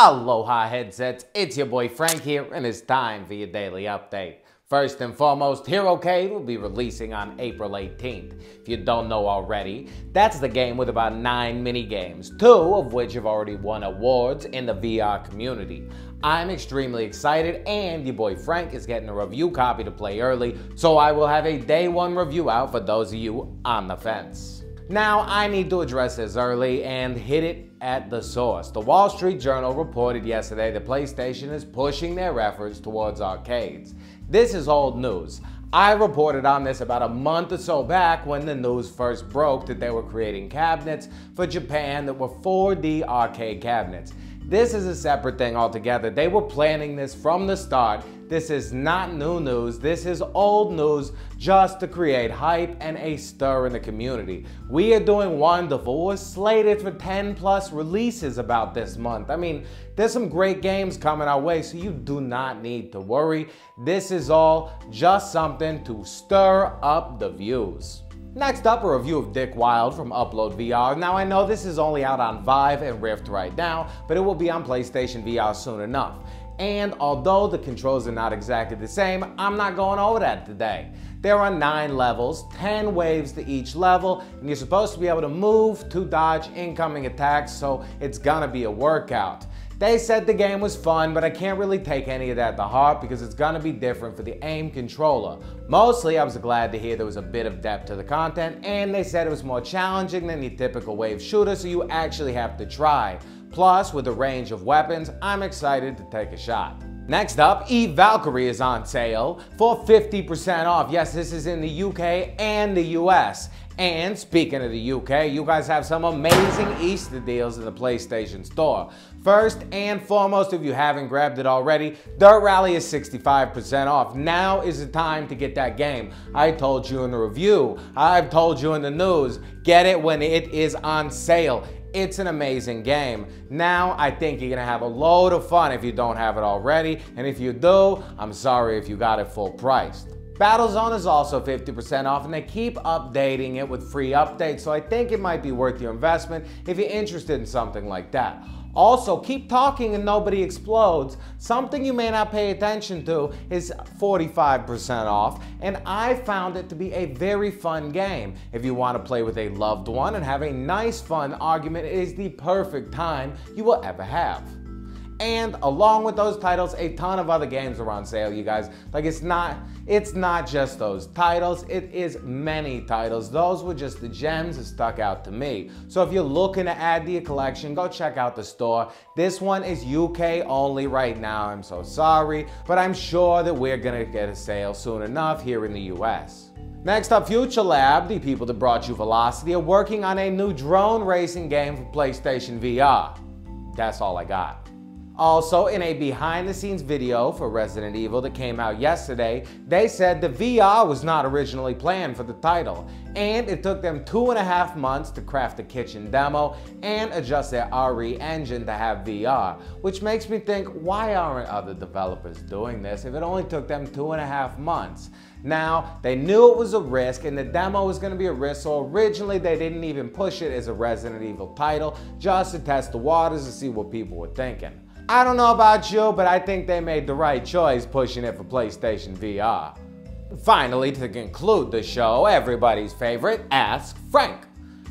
Aloha headsets, it's your boy Frank here, and it's time for your daily update. First and foremost, HEROCADE will be releasing on April 18th. If you don't know already, that's the game with about 9 mini-games, 2 of which have already won awards in the VR community. I'm extremely excited, and your boy Frank is getting a review copy to play early, so I will have a day 1 review out for those of you on the fence. Now, I need to address this early and hit it at the source. The Wall Street Journal reported yesterday that PlayStation is pushing their efforts towards arcades. This is old news. I reported on this about a month or so back when the news first broke that they were creating cabinets for Japan that were 4D arcade cabinets. This is a separate thing altogether. They were planning this from the start. This is not new news. This is old news just to create hype and a stir in the community. We are doing wonderful. We're slated for 10+ releases about this month. I mean, there's some great games coming our way, so you do not need to worry. This is all just something to stir up the views. Next up, a review of Dick Wilde from Upload VR. Now, I know this is only out on Vive and Rift right now, but it will be on PlayStation VR soon enough. And although the controls are not exactly the same, I'm not going over that today. There are 9 levels, 10 waves to each level, and you're supposed to be able to move to dodge incoming attacks, so it's gonna be a workout. They said the game was fun, but I can't really take any of that to heart because it's gonna be different for the aim controller. Mostly, I was glad to hear there was a bit of depth to the content, and they said it was more challenging than the typical wave shooter, so you actually have to try. Plus, with a range of weapons, I'm excited to take a shot. Next up, Valkyrie is on sale for 50% off. Yes, this is in the UK and the US. And speaking of the UK, you guys have some amazing Easter deals in the PlayStation Store. First and foremost, if you haven't grabbed it already, Dirt Rally is 65% off. Now is the time to get that game. I told you in the review, I've told you in the news, get it when it is on sale. It's an amazing game. Now, I think you're gonna have a load of fun if you don't have it already, and if you do, I'm sorry if you got it full priced. Battlezone is also 50% off, and they keep updating it with free updates, so I think it might be worth your investment if you're interested in something like that. Also, Keep Talking and Nobody Explodes. Something you may not pay attention to is 45% off, and I found it to be a very fun game. If you want to play with a loved one and have a nice fun argument, it is the perfect time you will ever have. And along with those titles, a ton of other games are on sale, you guys. Like, it's not just those titles, it is many titles. Those were just the gems that stuck out to me. So if you're looking to add to your collection, go check out the store. This one is UK only right now, I'm so sorry, but I'm sure that we're gonna get a sale soon enough here in the US. Next up, Futurlab, the people that brought you Velocity, are working on a new drone racing game for PlayStation VR. That's all I got. Also, in a behind-the-scenes video for Resident Evil that came out yesterday, they said the VR was not originally planned for the title, and it took them 2.5 months to craft a kitchen demo and adjust their RE engine to have VR, which makes me think, why aren't other developers doing this if it only took them 2.5 months? Now, they knew it was a risk, and the demo was going to be a risk, so originally they didn't even push it as a Resident Evil title, just to test the waters to see what people were thinking. I don't know about you, but I think they made the right choice pushing it for PlayStation VR. Finally, to conclude the show, everybody's favorite, Ask Frank.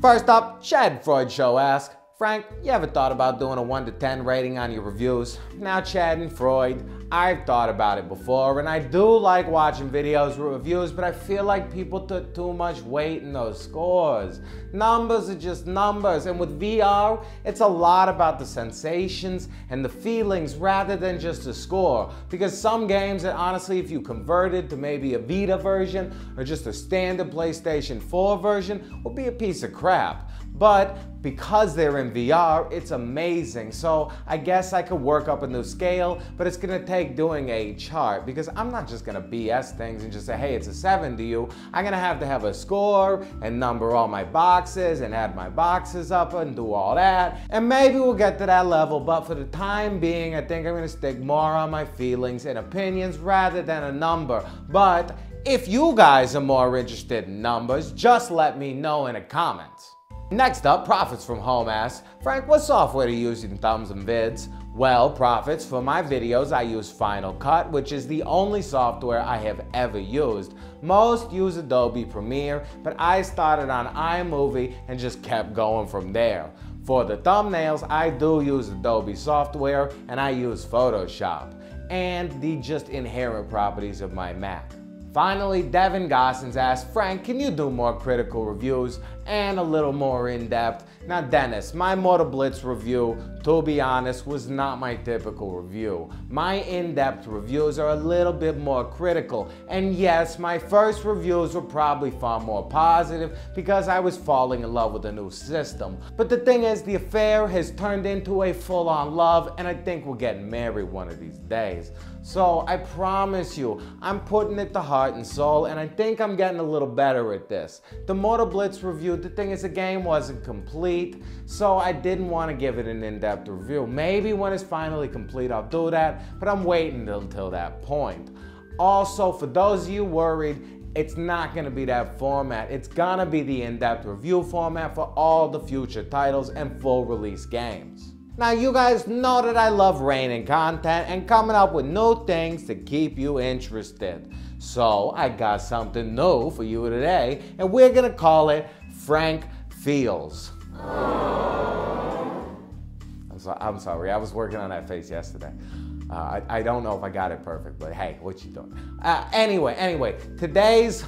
First up, Chad Froid Show asks, Frank, you ever thought about doing a 1 to 10 rating on your reviews? Now, Chad and Froid, I've thought about it before, and I do like watching videos with reviews, but I feel like people put too much weight in those scores. Numbers are just numbers, and with VR, it's a lot about the sensations and the feelings rather than just a score. Because some games that honestly, if you converted to maybe a Vita version or just a standard PlayStation 4 version, would be a piece of crap. But because they're in VR, it's amazing. So I guess I could work up a new scale, but it's gonna take doing a chart because I'm not just gonna BS things and just say, hey, it's a 7 to you. I'm gonna have a score and number all my boxes and add my boxes up and do all that. And maybe we'll get to that level, but for the time being, I think I'm gonna stick more on my feelings and opinions rather than a number. But if you guys are more interested in numbers, just let me know in the comments. Next up, Profitsfromhome asks, Frank, what software do you use in thumbs and vids? Well, Profits, for my videos I use Final Cut, which is the only software I have ever used. Most use Adobe Premiere, but I started on iMovie and just kept going from there. For the thumbnails, I do use Adobe software and I use Photoshop and the just inherent properties of my Mac. Finally, Devin Goossens asked, Frank, can you do more critical reviews and a little more in-depth? Now Dennis, my Motor Blitz review, to be honest, was not my typical review. My in-depth reviews are a little bit more critical, and yes, my first reviews were probably far more positive because I was falling in love with the new system. But the thing is, the affair has turned into a full-on love, and I think we'll get married one of these days. So I promise you, I'm putting it to heart and soul, and I think I'm getting a little better at this. The Motor Blitz review, the thing is, the game wasn't complete, so I didn't want to give it an in-depth review. Maybe when it's finally complete, I'll do that, but I'm waiting until that point. Also, for those of you worried, it's not going to be that format. It's going to be the in-depth review format for all the future titles and full release games. Now, you guys know that I love raining content and coming up with new things to keep you interested. So I got something new for you today, and we're gonna call it Frank Feels. I'm sorry, I was working on that face yesterday. I don't know if I got it perfect, but hey, what you doing? Anyway, today's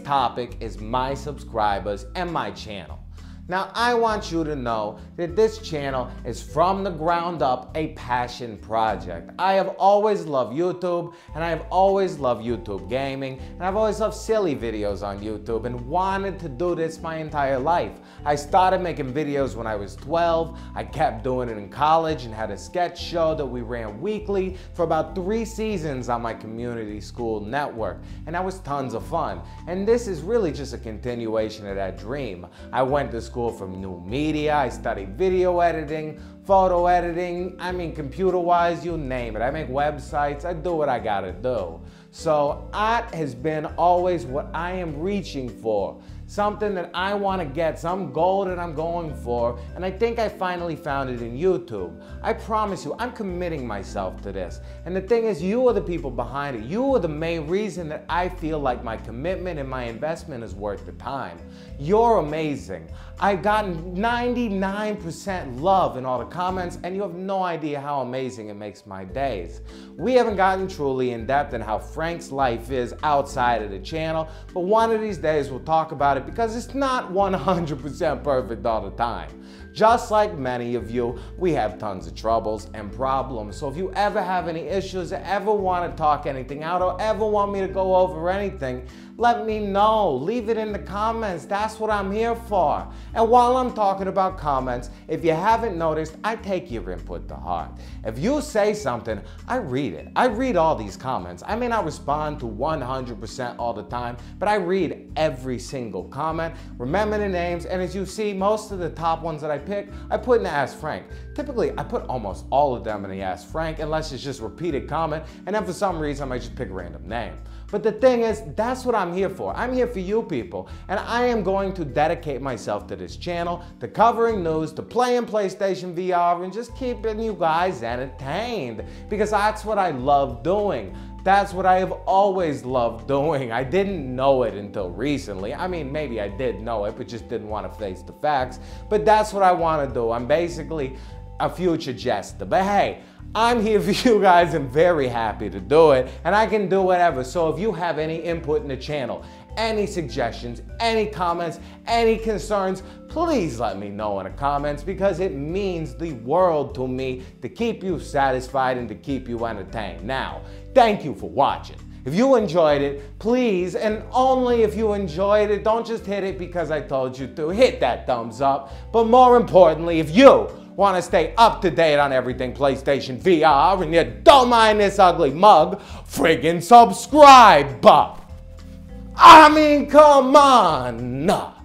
topic is my subscribers and my channel. Now, I want you to know that this channel is from the ground up a passion project. I have always loved YouTube, and I have always loved YouTube gaming, and I've always loved silly videos on YouTube and wanted to do this my entire life. I started making videos when I was 12. I kept doing it in college and had a sketch show that we ran weekly for about 3 seasons on my community school network, and that was tons of fun. And this is really just a continuation of that dream. I went to school for new media. I studied video editing, photo editing, computer-wise, you name it. I make websites, I do what I gotta do. So art has been always what I am reaching for. Something that I want to get, some goal that I'm going for, and I think I finally found it in YouTube. I promise you, I'm committing myself to this. And the thing is, you are the people behind it. You are the main reason that I feel like my commitment and my investment is worth the time. You're amazing. I've gotten 99% love in all the comments, and you have no idea how amazing it makes my days. We haven't gotten truly in depth in how Frank's life is outside of the channel, but one of these days we'll talk about it because it's not 100% perfect all the time. Just like many of you, we have tons of troubles and problems. So if you ever have any issues, or ever want to talk anything out, or ever want me to go over anything, let me know. Leave it in the comments. That's what I'm here for. And while I'm talking about comments, if you haven't noticed, I take your input to heart. If you say something, I read it. I read all these comments. I may not respond to 100% all the time, but I read every single comment, remember the names, and as you see, most of the top ones that I pick, I put in the Ask Frank. Typically, I put almost all of them in the Ask Frank, unless it's just repeated comment, and then for some reason, I might just pick a random name. But the thing is, that's what I'm here for. I'm here for you people, and I am going to dedicate myself to this channel, to covering news, to playing PlayStation VR, and just keeping you guys entertained, because that's what I love doing. That's what I have always loved doing. I didn't know it until recently. Maybe I did know it, but just didn't want to face the facts. But that's what I want to do. I'm basically a future jester. But hey, I'm here for you guys and very happy to do it. And I can do whatever. So if you have any input in the channel, any suggestions, any comments, any concerns, please let me know in the comments, because it means the world to me to keep you satisfied and to keep you entertained. Now, thank you for watching. If you enjoyed it, please, and only if you enjoyed it, don't just hit it because I told you to, hit that thumbs up. But more importantly, if you want to stay up to date on everything PlayStation VR and you don't mind this ugly mug, friggin' subscribe! Come on!